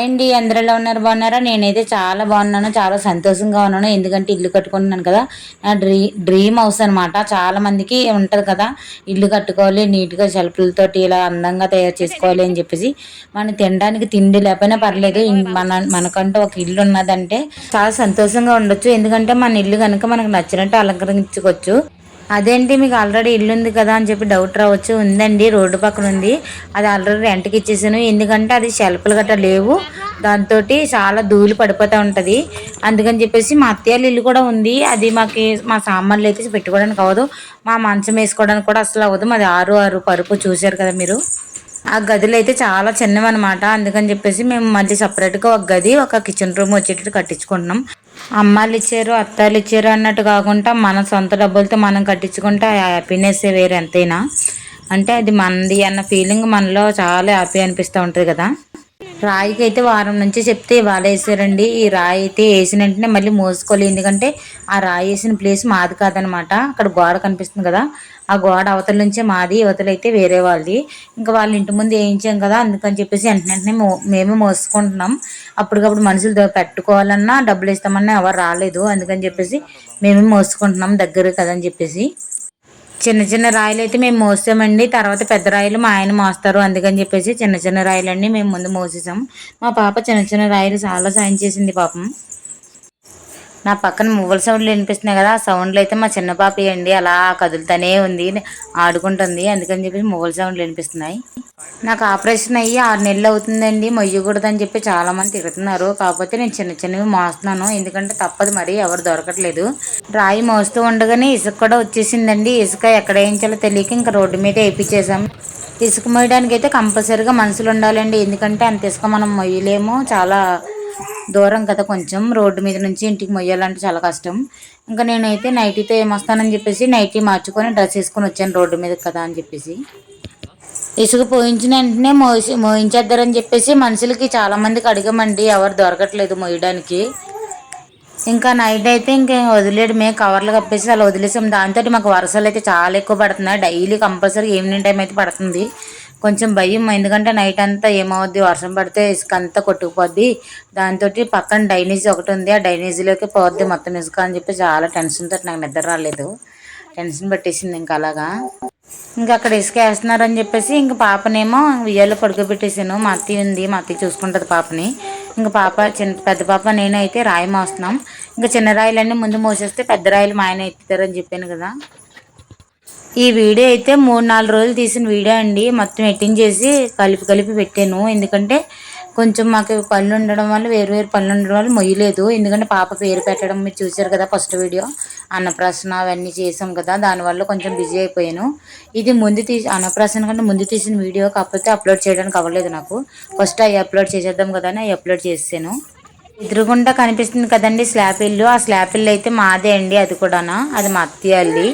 అండి, అందరూ ఎలా ఉన్నారు? బాగున్నారా? నేనైతే చాలా బాగున్నాను, చాలా సంతోషంగా ఉన్నాను. ఎందుకంటే ఇల్లు కట్టుకుంటున్నాను కదా. నా డ్రీమ్ హౌస్ అనమాట. చాలా మందికి ఉంటది కదా, ఇల్లు కట్టుకోవాలి, నీట్గా షెల్ఫ్లతోటి ఇలా అందంగా తయారు చేసుకోవాలి అని చెప్పేసి. మనం తినడానికి తిండి లేకపోయినా పర్లేదు, మనకంటూ ఒక ఇల్లు ఉన్నదంటే చాలా సంతోషంగా ఉండొచ్చు. ఎందుకంటే మన ఇల్లు కనుక మనకు నచ్చినట్టు అలంకరించుకోవచ్చు. అదేంటి మీకు ఆల్రెడీ ఇల్లు ఉంది కదా అని చెప్పి డౌట్ రావచ్చు. ఉందండి, రోడ్డు పక్కన ఉంది. అది ఆల్రెడీ రెంట్కి ఇచ్చేసాను. ఎందుకంటే అది షెల్ఫ్లు గట్రా లేవు, దాంతో చాలా ధూళి పడిపోతూ ఉంటుంది. అందుకని చెప్పేసి మా అత్తయ్య ఇల్లు కూడా ఉంది. అది మా సామాన్లు అయితే పెట్టుకోవడానికి అవ్వదు, మా మంచం వేసుకోవడానికి కూడా అసలు అవ్వదు. మాది 6 పరుపు, చూశారు కదా మీరు. ఆ గదులు అయితే చాలా చిన్నవన్నమాట. అందుకని చెప్పేసి మేము మళ్ళీ సపరేట్గా ఒక గది, ఒక కిచెన్ రూమ్ వచ్చేటట్టు కట్టించుకుంటున్నాం. అమ్మాయిలు ఇచ్చారు, అత్తాలు ఇచ్చారు అన్నట్టు కాకుండా మన సొంత డబ్బులతో మనం కట్టించుకుంటే ఆ హ్యాపీనెస్ వేరు ఎంతైనా. అంటే అది మనది అన్న ఫీలింగ్ మనలో చాలా హ్యాపీ అనిపిస్తూ ఉంటుంది కదా. రాయికి అయితే వారం నుంచి చెప్తే ఇవాళ వేసారండి. ఈ రాయి అయితే వేసిన వెంటనే మళ్ళీ మోసుకోవాలి. ఎందుకంటే ఆ రాయి వేసిన ప్లేస్ మాది కాదనమాట. అక్కడ గోడ కనిపిస్తుంది కదా, ఆ గోడ అవతల నుంచే మాది, అవతల అయితే వేరే వాళ్ళది. ఇంకా వాళ్ళ ఇంటి ముందు వేయించాం కదా, అందుకని చెప్పేసి వెంటనే మేమే మోసుకుంటున్నాం. అప్పటికప్పుడు మనుషులు పెట్టుకోవాలన్నా డబ్బులు ఇస్తామన్నా ఎవరు రాలేదు. అందుకని చెప్పేసి మేమే మోసుకుంటున్నాం, దగ్గర కదని చెప్పేసి. చిన్న చిన్న రాయిలు అయితే మేము మోసామండి. తర్వాత పెద్ద రాయిలు మా ఆయన మోస్తారు. అందుకని చెప్పేసి చిన్న చిన్న రాయిలన్నీ మేము ముందు మోసేసాం. మా పాప చిన్న చిన్న రాయిలు చాలా సాయం చేసింది పాపం. నా పక్కన మువ్వల సౌండ్లు వినిపిస్తున్నాయి కదా, ఆ సౌండ్లు అయితే మా చిన్న పాప అండి, అలా కదులుతూనే ఉంది, ఆడుకుంటుంది. అందుకని చెప్పి మువ్వల సౌండ్లు వినిపిస్తున్నాయి. నాకు ఆపరేషన్ అయ్యి 6 నెలలు అవుతుందండి. మొయ్యకూడదని చెప్పి చాలామంది తిడుతున్నారు. కాకపోతే నేను చిన్న చిన్నవి మోస్తున్నాను, ఎందుకంటే తప్పదు, మరి ఎవరు దొరకట్లేదు. రాయి మోస్తూ ఉండగానే ఇసుక కూడా వచ్చేసిందండి. ఇసుక ఎక్కడ వేయించాలో తెలియక ఇంకా రోడ్డు మీద వేయించేసాం. ఇసుక మోయడానికి అయితే కంపల్సరీగా మనుషులు ఉండాలండి, ఎందుకంటే అంత ఇసుక మనం మొయ్యలేము. చాలా దూరం కదా, కొంచెం రోడ్డు మీద నుంచి ఇంటికి మొయ్యాలంటే చాలా కష్టం. ఇంకా నేనైతే నైటీతో ఏమొస్తానని చెప్పేసి నైటీ మార్చుకొని డ్రెస్ వేసుకొని వచ్చాను, రోడ్డు మీద కదా అని చెప్పేసి. ఇసుక పోయించిన వెంటనే మోయించేద్దారని చెప్పేసి మనుషులకి చాలా మందికి అడిగామండి, ఎవరు దొరకట్లేదు మోయడానికి. ఇంకా నైట్ అయితే ఇంకేం వదిలేయడమే, కవర్లు కప్పేసి అలా వదిలేసాం. దాంతో మాకు వర్షాలు అయితే చాలా ఎక్కువ పడుతున్నాయి. డైలీ కంపల్సరీ ఈవినింగ్ టైం అయితే పడుతుంది. కొంచెం భయం, ఎందుకంటే నైట్ అంతా ఏమవుద్ది, వర్షం పడితే ఇసుక అంతా కొట్టుకుపోద్ది. దాంతో పక్కన డ్రైనేజ్ ఒకటి ఉంది, ఆ డ్రైనేజీలోకి పోద్ది మొత్తం ఇసుక అని చెప్పి చాలా టెన్షన్తో నాకు నిద్ర రాలేదు. టెన్షన్ పెట్టేసింది ఇంకా అలాగా. ఇంకా అక్కడ ఇసుక వేస్తున్నారని చెప్పేసి ఇంక పాపనేమో ఉయ్యాలో పడుకోబెట్టేసాను. మా అత్తయ్య ఉంది, మా అత్తయ్య చూసుకుంటుంది పాపని. ఇంకా పెద్ద పాప నేను అయితే రాయి మోస్తున్నాం. ఇంకా చిన్న రాయిలన్నీ ముందు మోసేస్తే పెద్ద రాయిలు మా ఆయన ఎత్తుతారని చెప్పాను కదా. ఈ వీడియో అయితే 3-4 రోజులు తీసిన వీడియో అండి. మొత్తం ఎడిటింగ్ చేసి కలిపి పెట్టాను. ఎందుకంటే కొంచెం మాకు పనులు ఉండడం వల్ల, వేరు పనులు ఉండడం వల్ల మొయ్యలేదు. ఎందుకంటే పాప పేరు పెట్టడం మీరు చూసారు కదా, ఫస్ట్ వీడియో అన్నప్రాసన అవన్నీ చేసాం కదా, దానివల్ల కొంచెం బిజీ అయిపోయాను. ఇది అన్నప్రాసన కంటే ముందు తీసిన వీడియో, కాకపోతే అప్లోడ్ చేయడానికి అవ్వలేదు నాకు. ఫస్ట్ అవి అప్లోడ్ చేసేద్దాం కదా అని అవి అప్లోడ్ చేసాను. ఎదురుగుండా కనిపిస్తుంది కదండి స్లాబ్ ఇల్లు, ఆ స్లాబ్ ఇల్లు అయితే మాదే అండి. అది కూడానా, అది మా అత్తయ్య.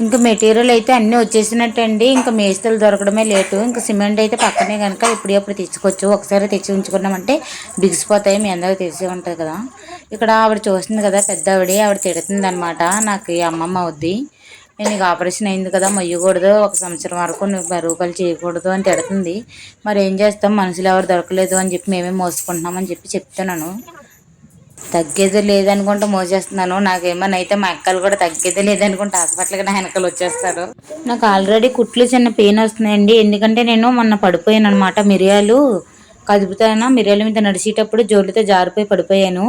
ఇంకా మెటీరియల్ అయితే అన్నీ వచ్చేసినట్టండి. ఇంకా మేస్త్రీలు దొరకడమే లేటు. ఇంకా సిమెంట్ అయితే పక్కనే కనుక ఎప్పుడు తెచ్చుకోవచ్చు. ఒకసారి తెచ్చి ఉంచుకున్నామంటే బిగిసిపోతాయి, మీ అందరికీ తెలిసే ఉంటుంది కదా. ఇక్కడ ఆవిడ చూస్తుంది కదా, పెద్ద ఆవిడ తిడుతుంది అనమాట. నాకు ఈ అమ్మమ్మ అవుద్ది, నేను నీకు ఆపరేషన్ అయింది కదా, మొయ్యకూడదు, 1 సంవత్సరం వరకు నువ్వు రూపాయలు చేయకూడదు అని తిడుతుంది. మరి ఏం చేస్తాం, మనుషులు ఎవరు దొరకలేదు అని చెప్పి మేమే మోసుకుంటున్నామని చెప్తున్నాను. తగ్గేది లేదనుకుంటే మోసేస్తున్నాను. నాకేమన్నా అయితే మా అక్కలు కూడా తగ్గేది లేదనుకుంటే హాస్పిటల్కి నా వెనకాల వచ్చేస్తారు. నాకు ఆల్రెడీ కుట్లు చిన్న పెయిన్ వస్తున్నాయండి. ఎందుకంటే నేను మొన్న పడిపోయాను అనమాట. మిరియాలు మిరియాల మీద నడిచేటప్పుడు జోలితో జారిపోయి పడిపోయాను.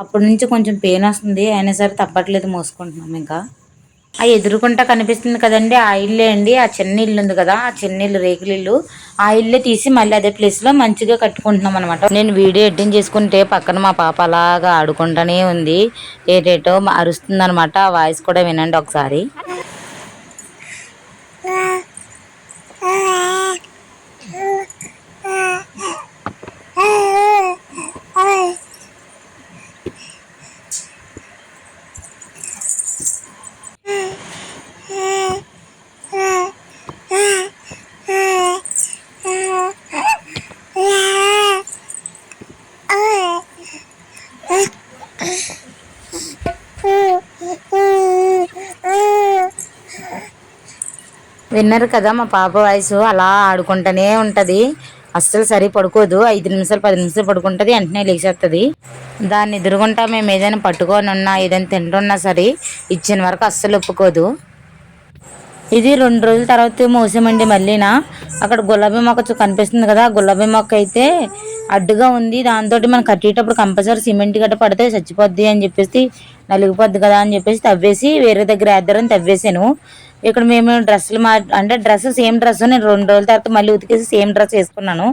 అప్పటి నుంచి కొంచెం పెయిన్ వస్తుంది, అయినా సరే తప్పట్లేదు, మోసుకుంటున్నాం. ఇంకా ఆ ఎదురుకుంటా కనిపిస్తుంది కదండి, ఆ ఇల్లే అండి. ఆ చిన్న ఇల్లు ఉంది కదా, ఆ చిన్న ఇల్లు రేకుల ఇల్లు, ఆ ఇల్లే తీసి మళ్ళీ అదే ప్లేస్లో మంచిగా కట్టుకుంటున్నాం అనమాట. నేను వీడియో ఎడిటింగ్ చేసుకుంటే పక్కన మా పాప అలాగా ఆడుకుంటూనే ఉంది, ఏటేటో అరుస్తుంది అనమాట. ఆ వాయిస్ కూడా వినండి ఒకసారి. విన్నారు కదా మా పాప వాయిస్, అలా ఆడుకుంటూనే ఉంటుంది. అస్సలు సరి పడుకోదు. 5 నిమిషాలు 10 నిమిషాలు పడుకుంటుంది, వెంటనే లేచేస్తుంది. దాన్ని ఎదురుగుంటా మేము ఏదైనా పట్టుకొని ఉన్నా ఏదైనా తింటున్నా సరే ఇచ్చిన వరకు అస్సలు ఒప్పుకోదు. ఇది 2 రోజుల తర్వాత మోసామండి మళ్ళీనా. అక్కడ గులాబీ మొక్క కనిపిస్తుంది కదా, గులాబీ మొక్క అయితే అడ్డుగా ఉంది. దాంతో మనం కట్టేటప్పుడు కంపల్సరీ సిమెంట్ గట్ట పడితే చచ్చిపోద్ది అని చెప్పేసి, నలిగిపోద్ది కదా అని చెప్పేసి తవ్వేసి వేరే దగ్గర వేద్దారని తవ్వేసాను. ఇక్కడ మేము డ్రెస్సులు అంటే డ్రెస్ సేమ్ డ్రెస్ నేను 2 రోజుల తర్వాత మళ్ళీ ఉతికేసి సేమ్ డ్రెస్ వేసుకున్నాను.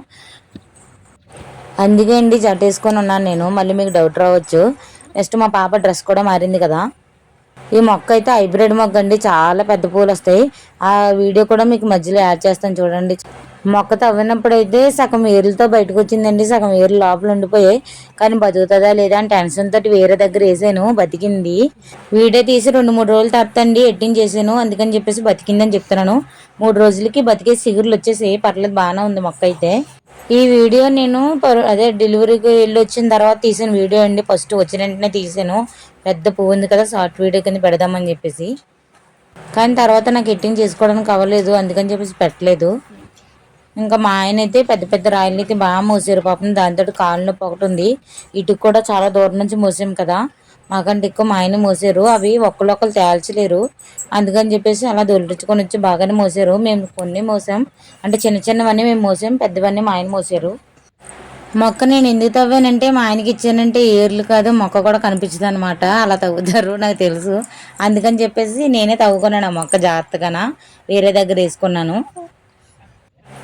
అందుకే అండి జట్ వేసుకొని ఉన్నాను నేను. మళ్ళీ మీకు డౌట్ రావచ్చు. నెక్స్ట్ మా పాప డ్రెస్ కూడా మారింది కదా. ఈ మొక్క అయితే హైబ్రిడ్ మొక్క అండి, చాలా పెద్ద పూలు వస్తాయి. ఆ వీడియో కూడా మీకు మధ్యలో యాడ్ చేస్తాను చూడండి. మొక్క తవ్వినప్పుడు అయితే సగం ఏర్లతో బయటకు వచ్చిందండి, సగం ఏర్లు లోపల ఉండిపోయాయి. కానీ బతుకుతుందా లేదా అని టెన్షన్ తోటి వేరే దగ్గర వేసాను, బతికింది. వీడియో తీసి 2-3 రోజులు తర్వాత అండి ఎడిటింగ్ చేసాను, అందుకని చెప్పేసి బతికిందని చెప్తున్నాను. 3 రోజులకి బతికే చిగురులు వచ్చేసి పర్లేదు, బాగానే ఉంది మొక్క అయితే. ఈ వీడియో నేను అదే డెలివరీకి వెళ్ళి వచ్చిన తర్వాత తీసిన వీడియో అండి. ఫస్ట్ వచ్చిన వెంటనే తీసాను, పెద్ద పువ్వు ఉంది కదా, షార్ట్ వీడియో కింద పెడదామని చెప్పేసి. కానీ తర్వాత నాకు ఎడిటింగ్ చేసుకోవడానికి అవ్వలేదు, అందుకని చెప్పేసి పెట్టలేదు. ఇంకా మా ఆయన అయితే పెద్ద పెద్ద రాయలు అయితే బాగా మోసారు పాపం. దాంతో కాళ్ళు నొప్పి ఒకటి ఉంది. ఇటుకు కూడా చాలా దూరం నుంచి మోసాం కదా, మాకంటే ఎక్కువ మా ఆయన మోసారు. అవి ఒక్కరొక్కరు తేల్చలేరు, అందుకని చెప్పేసి అలా దొరికించుకొని వచ్చి బాగానే మోసారు. మేము కొన్ని మోసాం, అంటే చిన్న చిన్నవన్నీ మేము మోసాం, పెద్దవన్నీ మా ఆయన మోసారు. మొక్క నేను ఎందుకు తవ్వానంటే మా ఆయనకి ఇచ్చానంటే ఏర్లు కాదు మొక్క కూడా కనిపించదు అనమాట, అలా తవ్వుతారు నాకు తెలుసు. అందుకని చెప్పేసి నేనే తవ్వుకున్నాను ఆ మొక్క జాగ్రత్తగా, వేరే దగ్గర వేసుకున్నాను.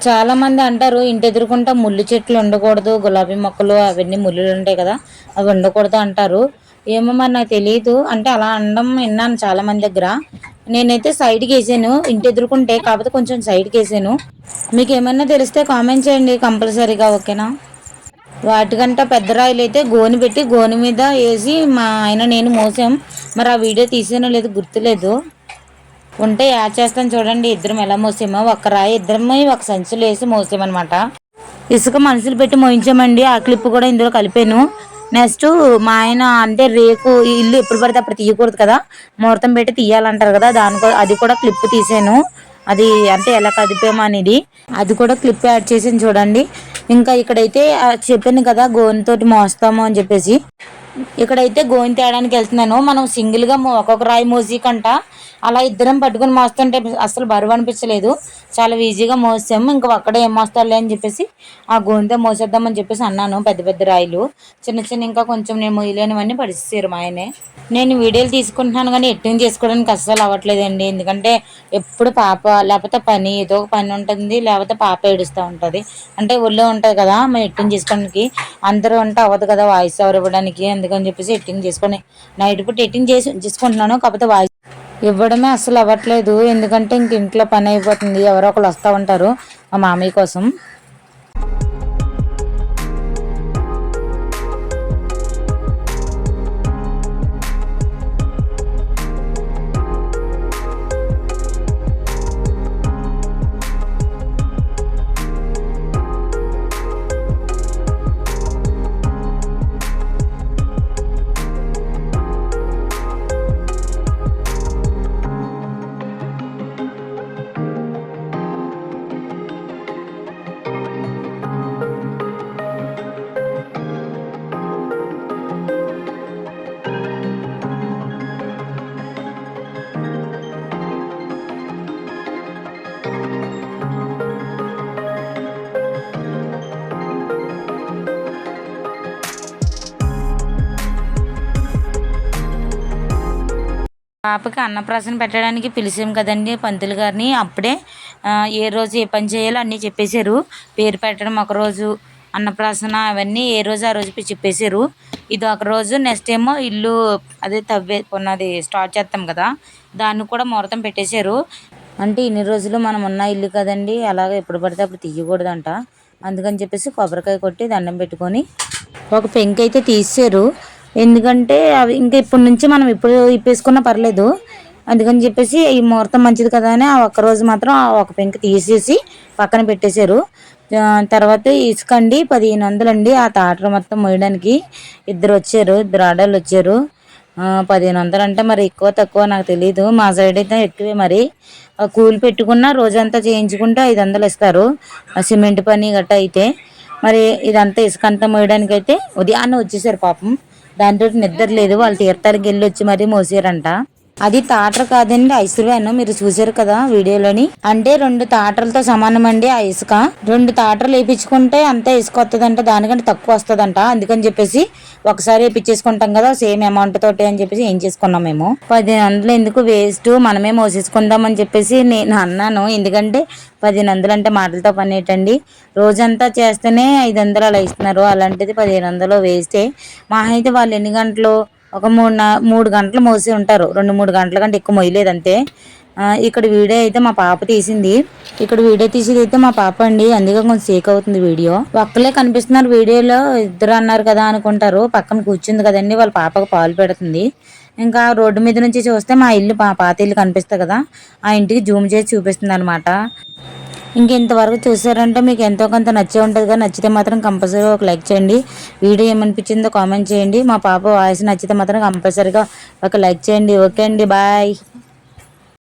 చాలామంది అంటారు ఇంటి ఎదురుకుంటా ముళ్ళు చెట్లు ఉండకూడదు, గులాబీ మొక్కలు అవన్నీ ముళ్ళులు ఉంటాయి కదా అవి ఉండకూడదు అంటారు. ఏమో మరి నాకు తెలియదు, అంటే అలా అనడం విన్నాను చాలామంది దగ్గర. నేనైతే సైడ్కి వేసాను ఇంటి ఎదురుకుంటే, కాకపోతే కొంచెం సైడ్కి వేసాను. మీకు ఏమైనా తెలిస్తే కామెంట్ చేయండి కంపల్సరీగా, ఓకేనా. వాటికంటే పెద్ద రాయిలు అయితే గోని పెట్టి గోని మీద వేసి మా ఆయన నేను మోసాం. మరి ఆ వీడియో తీసానో లేదు గుర్తులేదు, ఉంటే యాడ్ చేస్తాను చూడండి. ఇద్దరం ఎలా మోసామో, ఒక రాయి ఇద్దరమే ఒక సంచులు వేసి మోసామన్నమాట. ఇసుక మనుషులు పెట్టి మోయించామండి, ఆ క్లిప్ కూడా ఇందులో కలిపాను. నెక్స్ట్ మా ఆయన అంటే రేకు ఇల్లు ఎప్పుడు పడితే అప్పుడు తీయకూడదు కదా, ముహూర్తం పెట్టి తీయాలంటారు కదా, అది కూడా క్లిప్ తీసాను. అది అంటే ఎలా కదిపామో అనేది అది కూడా క్లిప్ యాడ్ చేసాను చూడండి. ఇంకా ఇక్కడైతే చెప్పాను కదా గోనితోటి మోస్తాము అని చెప్పేసి, ఇక్కడైతే గోని తేయడానికి వెళ్తున్నాను. మనం సింగిల్గా ఒక్కొక్క రాయి మోసి కంట అలా ఇద్దరం పట్టుకొని మోస్తుంటే అసలు బరువు అనిపించలేదు, చాలా ఈజీగా మోసాము. ఇంకా అక్కడే ఏం మోస్తారులే అని చెప్పేసి ఆ గోనితో మోసేద్దామని చెప్పేసి అన్నాను. పెద్ద పెద్ద రాయిలు చిన్న చిన్న ఇంకా కొంచెం నేను మొయ్యలేనివన్నీ పడిస్తారు మా ఆయనే. నేను వీడియోలు తీసుకుంటున్నాను కానీ ఎడిటింగ్ చేసుకోవడానికి అస్సలు అవ్వట్లేదండి, ఎందుకంటే ఎప్పుడు పాప లేకపోతే పని ఏదో ఒక పని ఉంటుంది, లేకపోతే పాప ఏడుస్తూ ఉంటుంది. అంటే ఒళ్ళో ఉంటుంది కదా మేము ఎడిటింగ్ చేసుకోవడానికి, అందరూ ఉంటే అవ్వదు కదా వాయిస్ ఓవర్ ఇవ్వడానికి, అందుకని చెప్పేసి ఎడిటింగ్ చేసుకొని నైట్ పూట ఎడిటింగ్ చేసుకుంటున్నాను. కాకపోతే వాయిస్ ఇవ్వడమే అస్సలు అవ్వట్లేదు, ఎందుకంటే ఇంక ఇంట్లో పని అయిపోతుంది, ఎవరో ఒకరు వస్తూ ఉంటారు మా మామయ్య కోసం. పాపకి అన్నప్రాసన పెట్టడానికి పిలిచాం కదండి పంతులు గారిని, అప్పుడే ఏ రోజు ఏ పని చేయాలో అన్నీ చెప్పేశారు. పేరు పెట్టడం ఒకరోజు, అన్నప్రాసన అవన్నీ ఏ రోజు ఆ రోజు చెప్పేశారు. ఇది ఒక రోజు. నెక్స్ట్ ఏమో ఇల్లు అదే పున్నది స్టార్ట్ చేస్తాం కదా, దాన్ని కూడా ముహూర్తం పెట్టేశారు. అంటే ఇన్ని రోజులు మనం ఉన్న ఇల్లు కదండి, అలాగే ఎప్పుడు పడితే అప్పుడు తీయకూడదంట, అందుకని చెప్పేసి కొబ్బరికాయ కొట్టి దండం పెట్టుకొని ఒక పెంకు అయితే తీసారు. ఎందుకంటే అవి ఇంకా ఇప్పటి నుంచి మనం ఇప్పుడు ఇప్పేసుకున్నా పర్లేదు, అందుకని చెప్పేసి ఈ ముహూర్తం మంచిది కదా అని ఆ ఒక్కరోజు మాత్రం ఆ ఒక పెంకు తీసేసి పక్కన పెట్టేశారు. తర్వాత ఇసుకండి 1500 అండి ఆ తాటరు మొత్తం మోయడానికి. ఇద్దరు ఆడవాళ్ళు వచ్చారు. 1500 అంటే మరి ఎక్కువ తక్కువ నాకు తెలీదు, మా సైడ్ అయితే ఎక్కువే మరి. కూలి పెట్టుకున్న రోజంతా చేయించుకుంటే 500 ఇస్తారు, సిమెంట్ పని గట్ట అయితే. మరి ఇదంతా ఇసుక అంతా మోయడానికి అయితే ఉదయాన్నే వచ్చేసారు పాపం. దాంతో నిద్ర లేదు, వాళ్ళు తీర్థాలకు వెళ్ళి వచ్చి మరీ మోసారంట. అది తాటర్ కాదండి, ఐస్ వ్యాన్. మీరు చూసారు కదా వీడియోలోని. అంటే 2 తాటర్లతో సమానం అండి ఆ ఇసుక. 2 తాటర్లు వేయించుకుంటే అంతే ఇసుక వస్తుందంట, దానికంటే తక్కువ వస్తుందంట. అందుకని చెప్పేసి ఒకసారి వేయించేసుకుంటాం కదా సేమ్ అమౌంట్ తోటి అని చెప్పేసి ఏం చేసుకున్నాం మేము. 10 ఎందుకు వేస్ట్, మనమే మోసేసుకుందాం అని చెప్పేసి నేను అన్నాను. ఎందుకంటే 1500 అంటే మాటలతో పని ఏంటండి, రోజంతా చేస్తేనే 500 అలా ఇస్తున్నారు, అలాంటిది 1500 వేస్తే. మా అయితే వాళ్ళు ఎన్ని గంటలు, ఒక 3 గంటలు మోసి ఉంటారు, 2-3 గంటల కంటే ఎక్కువ మొయ్యలేదు అంతే. ఇక్కడ వీడియో అయితే మా పాప తీసింది. ఇక్కడ వీడియో తీసేది అయితే మా పాప అండి, అందుకే కొంచెం సేక్ అవుతుంది వీడియో. ఒక్కలే కనిపిస్తున్నారు వీడియోలో, ఇద్దరు అన్నారు కదా అనుకుంటారు. పక్కన కూర్చుంది కదండి, వాళ్ళ పాపకు పాలు పెడుతుంది. ఇంకా రోడ్డు మీద నుంచి చూస్తే మా ఇల్లు, పాత ఇల్లు కనిపిస్తుంది కదా, ఆ ఇంటికి జూమ్ చేసి చూపిస్తుంది అనమాట. ఇంకెంతవరకు చూసారంటే మీకు ఎంతో కొంత నచ్చే ఉంటుంది కదా. నచ్చితే మాత్రం కంపల్సరీగా ఒక లైక్ చేయండి. వీడియో ఏమనిపించిందో కామెంట్ చేయండి. మా పాప వాయిస్ నచ్చితే మాత్రం కంపల్సరీగా ఒక లైక్ చేయండి. ఓకే అండి, బాయ్.